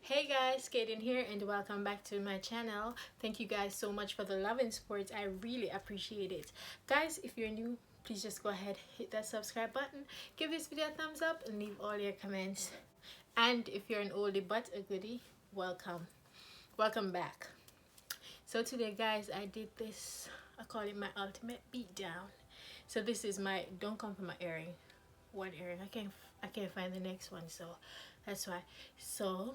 Hey guys, Kaden here and welcome back to my channel. Thank you guys so much for the love and support. I really appreciate it. Guys, if you're new, please just go ahead, hit that subscribe button, give this video a thumbs up and leave all your comments. And if you're an oldie but a goodie, welcome. Welcome back. So today guys, I did this, I call it my ultimate beatdown. So this is my, don't come for my earring. One earring. I can't find the next one, so that's why. So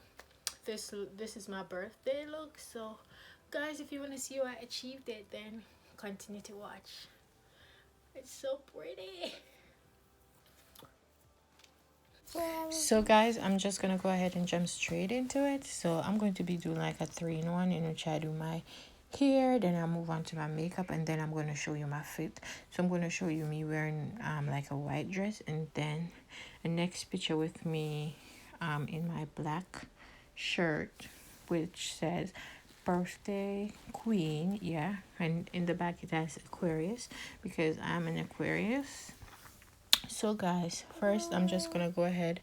this is my birthday look. So guys, if you want to see how I achieved it, then continue to watch. It's so pretty. So guys, I'm just gonna go ahead and jump straight into it. So I'm going to be doing like a 3-in-1 in which I do my hair, then I move on to my makeup, and then I'm going to show you my fit. So I'm going to show you me wearing like a white dress, and then the next picture with me in my black shirt which says birthday queen, yeah, and in the back it has Aquarius because I'm an Aquarius. So guys, first I'm just gonna go ahead,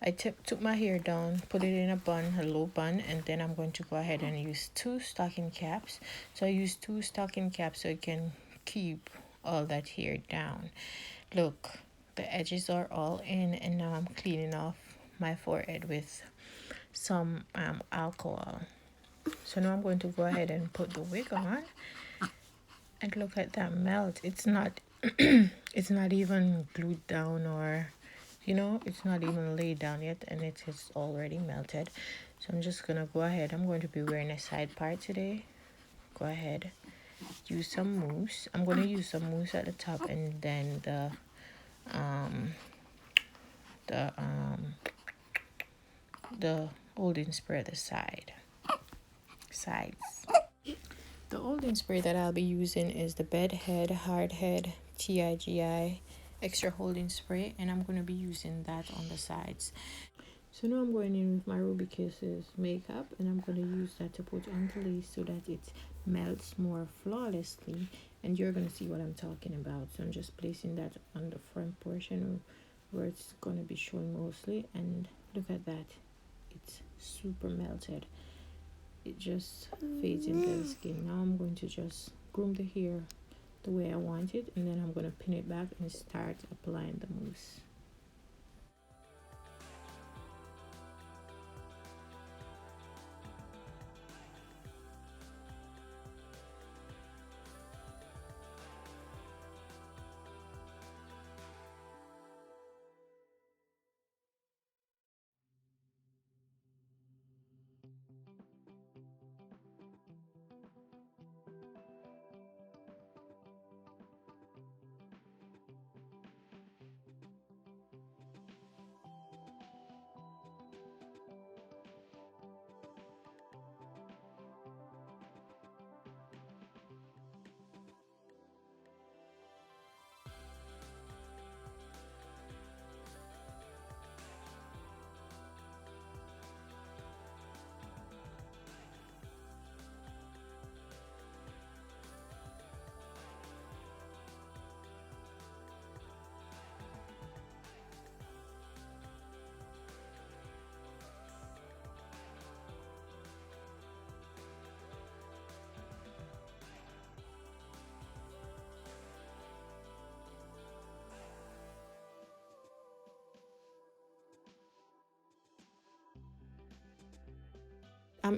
I took my hair down, put it in a bun, a low bun, and then I'm going to go ahead and use 2 stocking caps. So I use 2 stocking caps so it can keep all that hair down. Look, the edges are all in, and now I'm cleaning off my forehead with some alcohol. So now I'm going to go ahead and put the wig on, and look at that melt. It's not it's not even glued down, or you know, it's not even laid down yet, and it is already melted. So I'm just gonna go ahead, I'm going to be wearing a side part today. Go ahead, use some mousse. I'm going to use some mousse at the top, and then the holding spray at the sides. The holding spray that I'll be using is the Bed Head Hard Head TIGI extra holding spray, and I'm going to be using that on the sides. So now I'm going in with my Ruby Kisses makeup, and I'm going to use that to put on the lace so that it melts more flawlessly, and you're going to see what I'm talking about. So I'm just placing that on the front portion where it's going to be showing mostly, and look at that, it's super melted. It just fades into the skin. Now I'm going to just groom the hair the way I want it, and then I'm going to pin it back and start applying the mousse.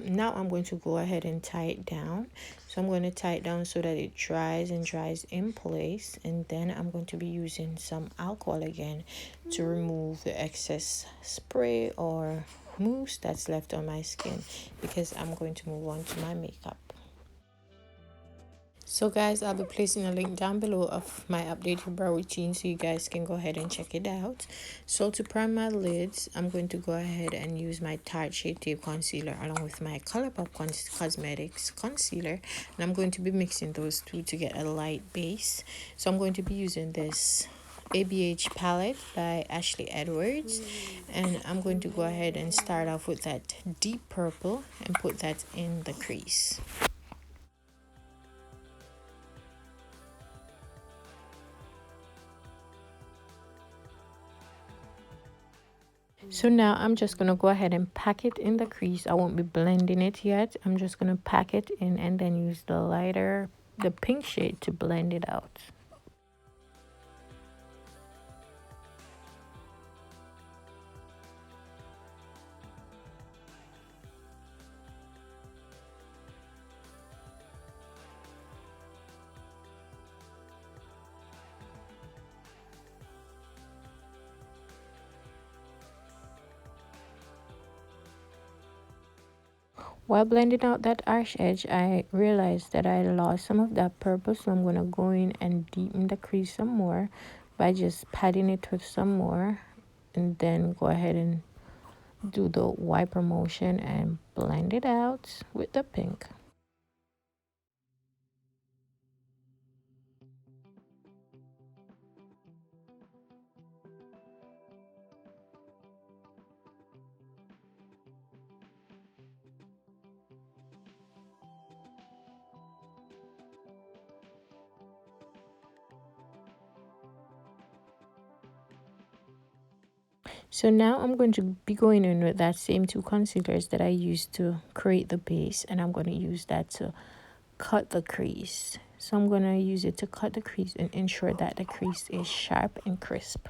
Now I'm going to go ahead and tie it down. So I'm going to tie it down so that it dries and dries in place, and then I'm going to be using some alcohol again to remove the excess spray or mousse that's left on my skin, because I'm going to move on to my makeup. So guys, I'll be placing a link down below of my updated brow routine so you guys can go ahead and check it out. So to prime my lids, I'm going to go ahead and use my Tarte Shape Tape Concealer along with my Colourpop Cosmetics Concealer. And I'm going to be mixing those two to get a light base. So I'm going to be using this ABH palette by Ashley Edwards, and I'm going to go ahead and start off with that deep purple and put that in the crease. So now I'm just going to go ahead and pack it in the crease. I won't be blending it yet. I'm just going to pack it in and then use the lighter, the pink shade, to blend it out. While blending out that arch edge, I realized that I lost some of that purple, so I'm going to go in and deepen the crease some more by just patting it with some more, and then go ahead and do the wiper motion and blend it out with the pink. So now I'm going to be going in with that same two concealers that I used to create the base, and I'm going to use that to cut the crease. So I'm going to use it to cut the crease and ensure that the crease is sharp and crisp.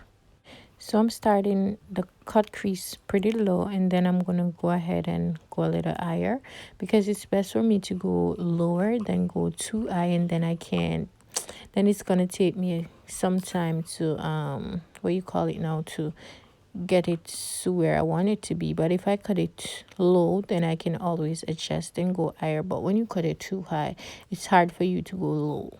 So I'm starting the cut crease pretty low, and then I'm going to go ahead and go a little higher, because it's best for me to go lower than go too high, and then I can't, then it's going to take me some time to what you call it now, to get it to where I want it to be. But if I cut it low, then I can always adjust and go higher. But when you cut it too high, it's hard for you to go low.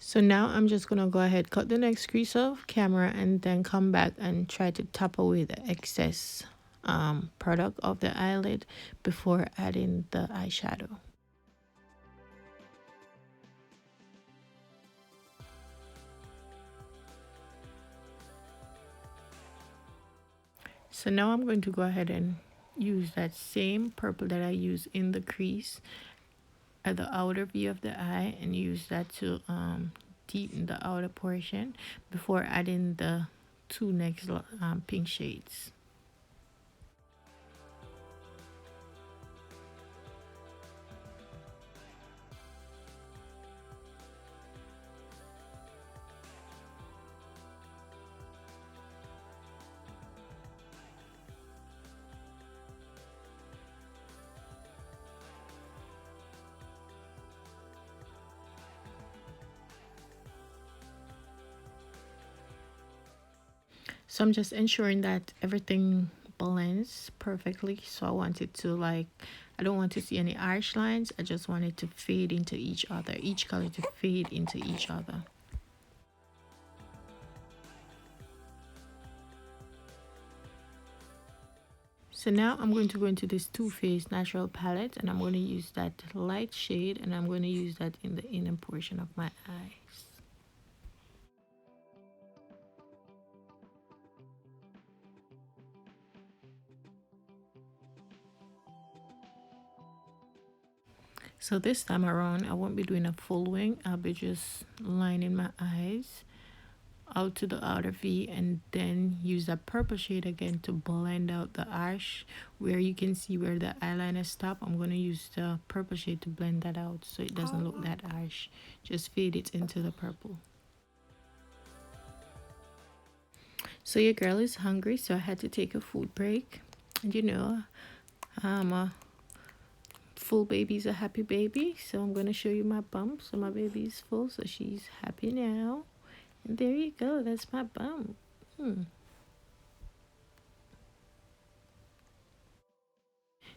So now I'm just gonna go ahead, cut the next crease off camera, and then come back and try to tap away the excess product of the eyelid before adding the eyeshadow. So now I'm going to go ahead and use that same purple that I used in the crease at the outer V of the eye, and use that to deepen the outer portion before adding the two next pink shades. So I'm just ensuring that everything blends perfectly. So I want it to, like, I don't want to see any harsh lines. I just want it to fade into each other, each color to fade into each other. So now I'm going to go into this Too Faced Natural palette, and I'm going to use that light shade, and I'm going to use that in the inner portion of my eyes. So this time around, I won't be doing a full wing. I'll be just lining my eyes out to the outer V, and then use that purple shade again to blend out the arch where you can see where the eyeliner stop. I'm going to use the purple shade to blend that out so it doesn't look that harsh. Just fade it into the purple. So your girl is hungry, so I had to take a food break. And you know, a full baby's a happy baby, so I'm going to show you my bump. So my baby is full, so she's happy now. And there you go, that's my bump.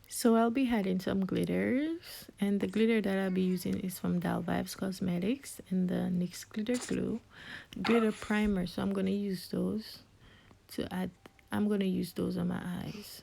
So I'll be adding some glitters, and the glitter that I'll be using is from Dollvibes Cosmetics, and the NYX Glitter Glue glitter primer. So I'm going to use those to add, I'm going to use those on my eyes.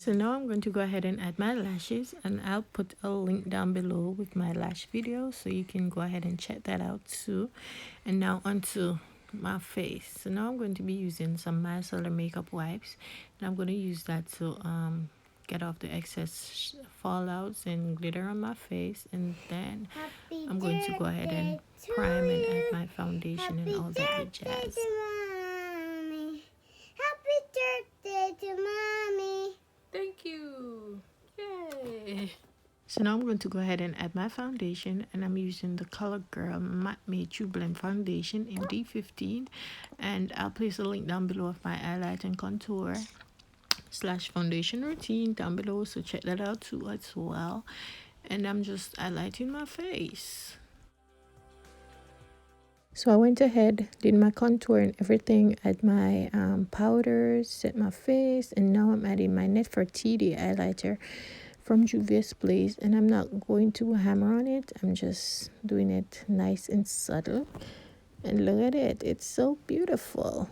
so now I'm going to go ahead and add my lashes, and I'll put a link down below with my lash video so you can go ahead and check that out too. And now onto my face. So now I'm going to be using some micellar makeup wipes, and I'm going to use that to get off the excess fallouts and glitter on my face, and then I'm going to go ahead and prime and add my foundation and all that good jazz. Happy birthday to mommy. Thank you. Yay. So now I'm going to go ahead and add my foundation, and I'm using the ColourGirl Matte Made True Blend Foundation in D15, and I'll place a link down below of my highlight and contour / foundation routine down below, so check that out too as well. And I'm just highlighting my face. So I went ahead, did my contour and everything, add my powders, set my face, and now I'm adding my Neffertiti highlighter from Juvias Place, and I'm not going to hammer on it. I'm just doing it nice and subtle, and look at it, it's so beautiful.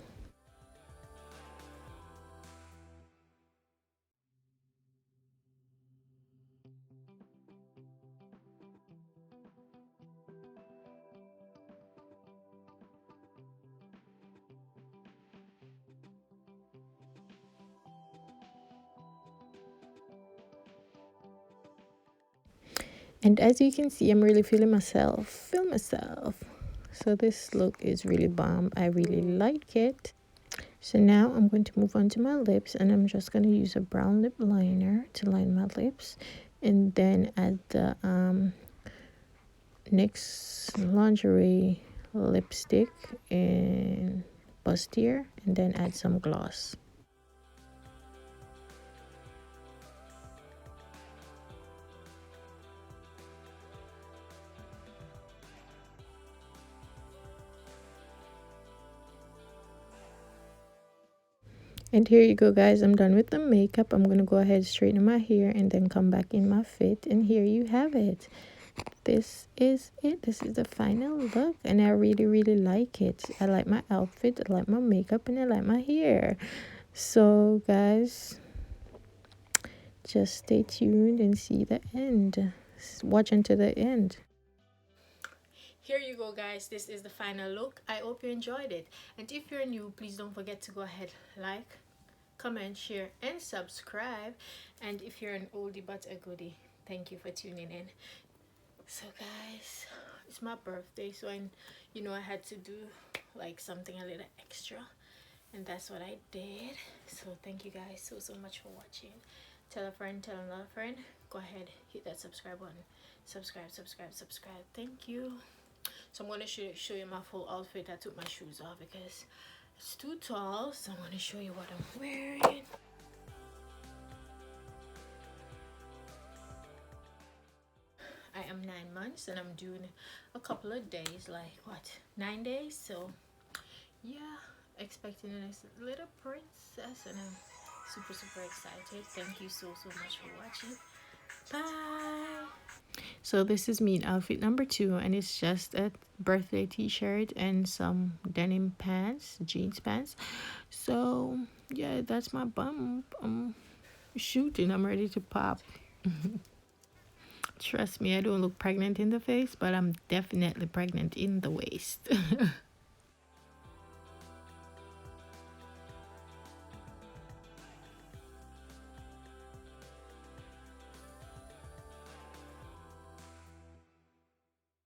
And as you can see, I'm really feeling myself. So this look is really bomb. I really like it. So now I'm going to move on to my lips, and I'm just going to use a brown lip liner to line my lips, and then add the NYX Lingerie lipstick in Bustier, and then add some gloss. And here you go, guys. I'm done with the makeup. I'm going to go ahead, straighten my hair, and then come back in my fit. And here you have it. This is it. This is the final look, and I really like it. I like my outfit, I like my makeup, and I like my hair. So, guys, just stay tuned and see the end. Watch until the end. Here you go, guys. This is the final look. I hope you enjoyed it, and if you're new, please don't forget to go ahead, like, comment, share, and subscribe. And if you're an oldie but a goodie, thank you for tuning in. So guys, it's my birthday, so I had to do like something a little extra, and that's what I did. So thank you guys so much for watching. Tell a friend, tell another friend. Go ahead, hit that subscribe button. Subscribe. Thank you. So I'm going to show you my full outfit. I took my shoes off because it's too tall, so I'm going to show you what I'm wearing. I am 9 months, and I'm doing a couple of days, like what, 9 days. So yeah, expecting a nice little princess, and I'm super excited. Thank you so much for watching. Bye. So this is me in outfit number 2, and it's just a birthday t-shirt and some denim pants, jeans pants. So yeah, that's my bum. I'm shooting. I'm ready to pop. Trust me, I don't look pregnant in the face, but I'm definitely pregnant in the waist.